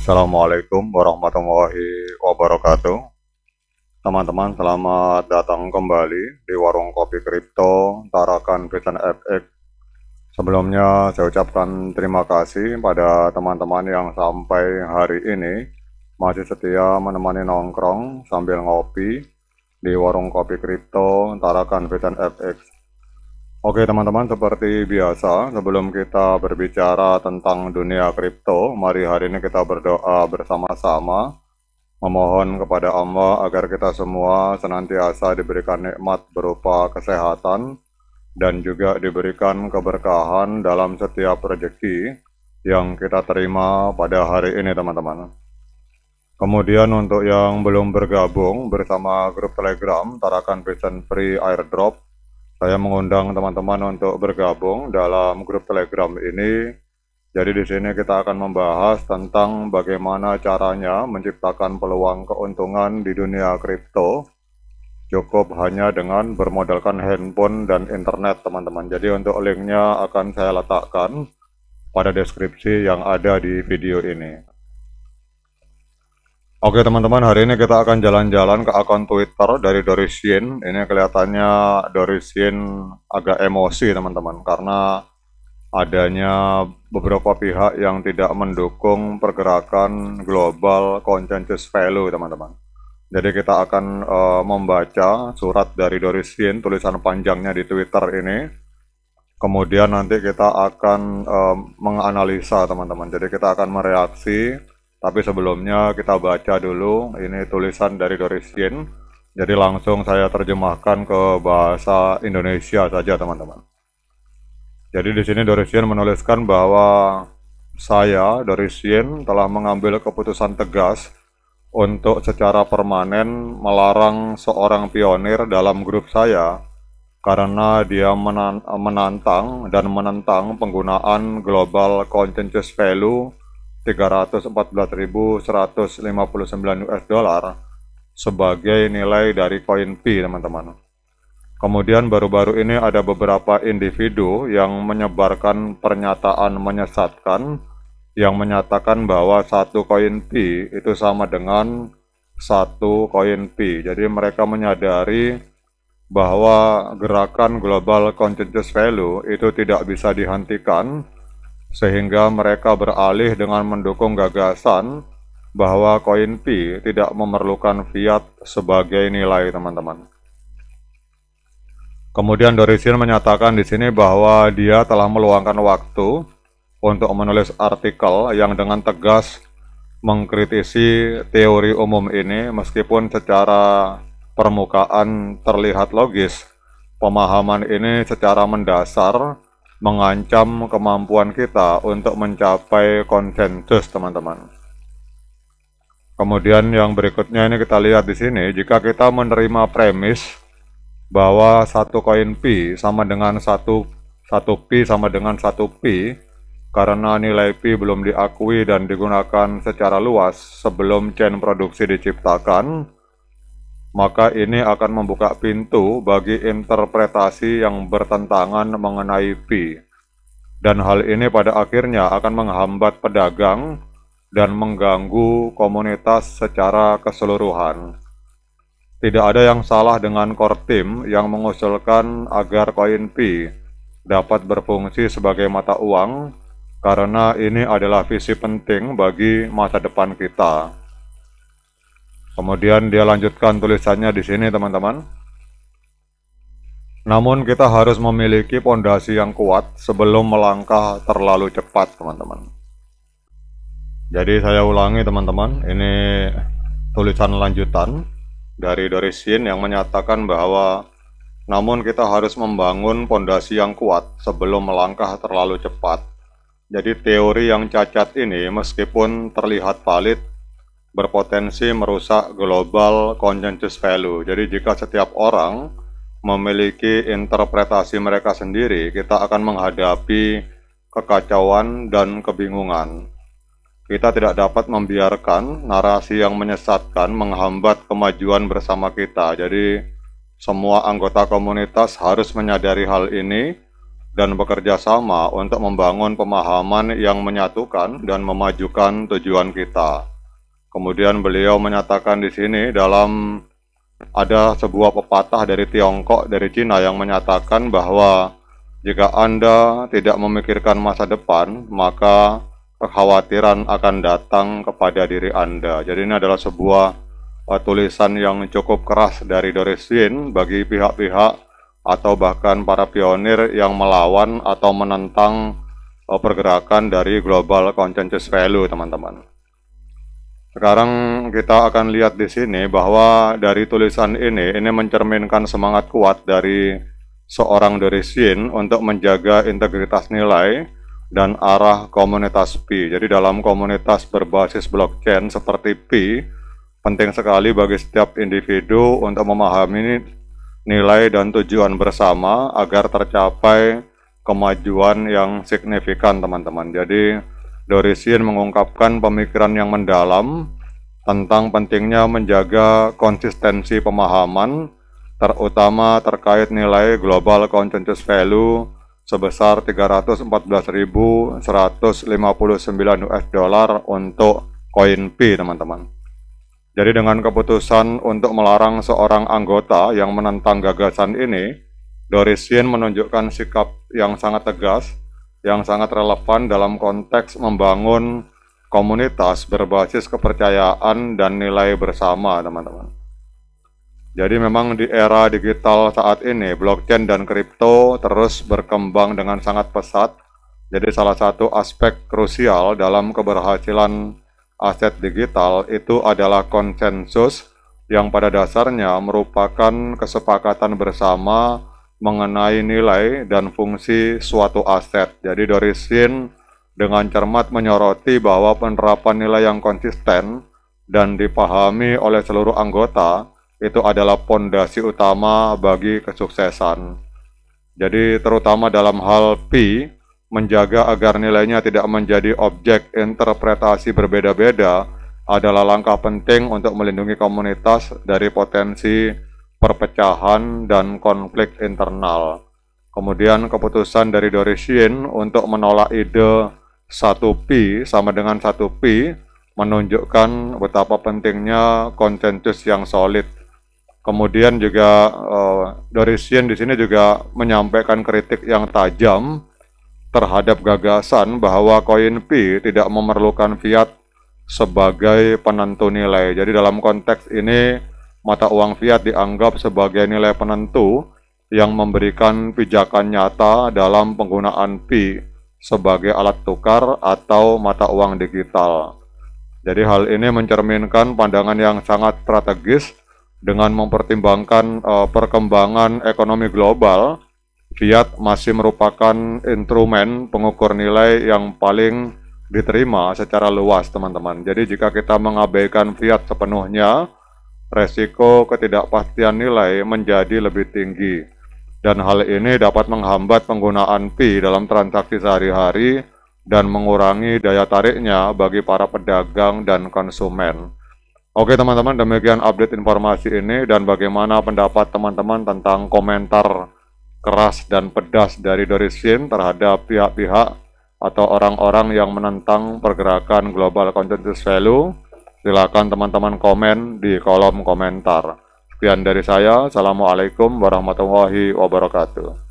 Assalamualaikum warahmatullahi wabarakatuh. Teman-teman, selamat datang kembali di Warung Kopi Kripto Tarakan Vision FX. Sebelumnya saya ucapkan terima kasih pada teman-teman yang sampai hari ini masih setia menemani nongkrong sambil ngopi di Warung Kopi Kripto Tarakan Vision FX. Oke teman-teman, seperti biasa, sebelum kita berbicara tentang dunia kripto, mari hari ini kita berdoa bersama-sama, memohon kepada Allah agar kita semua senantiasa diberikan nikmat berupa kesehatan, dan juga diberikan keberkahan dalam setiap rezeki yang kita terima pada hari ini teman-teman. Kemudian untuk yang belum bergabung bersama grup Telegram Tarakan Vision Free Airdrop, saya mengundang teman-teman untuk bergabung dalam grup Telegram ini. Jadi di sini kita akan membahas tentang bagaimana caranya menciptakan peluang keuntungan di dunia kripto. Cukup hanya dengan bermodalkan handphone dan internet, teman-teman. Jadi untuk linknya akan saya letakkan pada deskripsi yang ada di video ini. Oke teman-teman, hari ini kita akan jalan-jalan ke akun Twitter dari Doris Yin. Ini kelihatannya Doris Yin agak emosi teman-teman, karena adanya beberapa pihak yang tidak mendukung pergerakan global consensus value teman-teman. Jadi kita akan membaca surat dari Doris Yin, tulisan panjangnya di Twitter ini. Kemudian nanti kita akan menganalisa teman-teman. Jadi kita akan mereaksi. Tapi sebelumnya kita baca dulu, ini tulisan dari Doris Yin. Jadi langsung saya terjemahkan ke bahasa Indonesia saja teman-teman. Jadi di sini Doris Yin menuliskan bahwa saya, Doris Yin, telah mengambil keputusan tegas untuk secara permanen melarang seorang pionir dalam grup saya karena dia menantang dan menentang penggunaan global consensus value 314.159 US dollar sebagai nilai dari koin P teman-teman. Kemudian baru-baru ini ada beberapa individu yang menyebarkan pernyataan menyesatkan yang menyatakan bahwa satu koin P itu sama dengan satu koin P. Jadi mereka menyadari bahwa gerakan global consensus value itu tidak bisa dihentikan, sehingga mereka beralih dengan mendukung gagasan bahwa koin P tidak memerlukan fiat sebagai nilai teman-teman. Kemudian Doris Yin menyatakan di sini bahwa dia telah meluangkan waktu untuk menulis artikel yang dengan tegas mengkritisi teori umum ini, meskipun secara permukaan terlihat logis. Pemahaman ini secara mendasar mengancam kemampuan kita untuk mencapai konsensus teman-teman. Kemudian yang berikutnya ini kita lihat di sini, jika kita menerima premis bahwa satu koin P sama dengan satu P sama dengan satu P, karena nilai P belum diakui dan digunakan secara luas sebelum chain produksi diciptakan, maka ini akan membuka pintu bagi interpretasi yang bertentangan mengenai P. Dan hal ini pada akhirnya akan menghambat pedagang dan mengganggu komunitas secara keseluruhan. Tidak ada yang salah dengan core team yang mengusulkan agar koin P dapat berfungsi sebagai mata uang, karena ini adalah visi penting bagi masa depan kita. Kemudian dia lanjutkan tulisannya di sini teman-teman. Namun kita harus memiliki pondasi yang kuat sebelum melangkah terlalu cepat teman-teman. Jadi saya ulangi teman-teman, ini tulisan lanjutan dari Doris Yin yang menyatakan bahwa namun kita harus membangun pondasi yang kuat sebelum melangkah terlalu cepat. Jadi teori yang cacat ini meskipun terlihat valid, berpotensi merusak global consensus value. Jadi jika setiap orang memiliki interpretasi mereka sendiri, kita akan menghadapi kekacauan dan kebingungan. Kita tidak dapat membiarkan narasi yang menyesatkan menghambat kemajuan bersama kita. Jadi semua anggota komunitas harus menyadari hal ini dan bekerja sama untuk membangun pemahaman yang menyatukan dan memajukan tujuan kita. Kemudian beliau menyatakan di sini dalam ada sebuah pepatah dari Tiongkok, dari Cina yang menyatakan bahwa jika Anda tidak memikirkan masa depan, maka kekhawatiran akan datang kepada diri Anda. Jadi ini adalah sebuah tulisan yang cukup keras dari Doris Yin bagi pihak-pihak atau bahkan para pionir yang melawan atau menentang pergerakan dari global consensus value, teman-teman. Sekarang kita akan lihat di sini bahwa dari tulisan ini mencerminkan semangat kuat dari seorang Doris Yin untuk menjaga integritas nilai dan arah komunitas Pi. Jadi dalam komunitas berbasis blockchain seperti Pi, penting sekali bagi setiap individu untuk memahami nilai dan tujuan bersama agar tercapai kemajuan yang signifikan, teman-teman. Jadi Doris Yin mengungkapkan pemikiran yang mendalam tentang pentingnya menjaga konsistensi pemahaman, terutama terkait nilai global consensus value sebesar 314.159 US dollar untuk koin Pi, teman-teman. Jadi dengan keputusan untuk melarang seorang anggota yang menentang gagasan ini, Doris Yin menunjukkan sikap yang sangat tegas, yang sangat relevan dalam konteks membangun komunitas berbasis kepercayaan dan nilai bersama, teman-teman. Jadi memang di era digital saat ini, blockchain dan kripto terus berkembang dengan sangat pesat. Jadi salah satu aspek krusial dalam keberhasilan aset digital itu adalah konsensus yang pada dasarnya merupakan kesepakatan bersama mengenai nilai dan fungsi suatu aset. Jadi Doris Yin dengan cermat menyoroti bahwa penerapan nilai yang konsisten dan dipahami oleh seluruh anggota itu adalah pondasi utama bagi kesuksesan. Jadi terutama dalam hal Pi, menjaga agar nilainya tidak menjadi objek interpretasi berbeda-beda adalah langkah penting untuk melindungi komunitas dari potensi perpecahan dan konflik internal. Kemudian keputusan dari Doris Yin untuk menolak ide 1Pi sama dengan 1Pi menunjukkan betapa pentingnya konsensus yang solid. Kemudian juga Doris Yin di sini juga menyampaikan kritik yang tajam terhadap gagasan bahwa koin Pi tidak memerlukan fiat sebagai penentu nilai. Jadi dalam konteks ini, mata uang fiat dianggap sebagai nilai penentu yang memberikan pijakan nyata dalam penggunaan Pi sebagai alat tukar atau mata uang digital. Jadi hal ini mencerminkan pandangan yang sangat strategis dengan mempertimbangkan perkembangan ekonomi global. Fiat masih merupakan instrumen pengukur nilai yang paling diterima secara luas, teman-teman. Jadi jika kita mengabaikan fiat sepenuhnya, resiko ketidakpastian nilai menjadi lebih tinggi. Dan hal ini dapat menghambat penggunaan Pi dalam transaksi sehari-hari dan mengurangi daya tariknya bagi para pedagang dan konsumen. Oke teman-teman, demikian update informasi ini, dan bagaimana pendapat teman-teman tentang komentar keras dan pedas dari Doris Yin terhadap pihak-pihak atau orang-orang yang menentang pergerakan global consensus value? Silakan teman-teman komen di kolom komentar. Sekian dari saya. Assalamualaikum warahmatullahi wabarakatuh.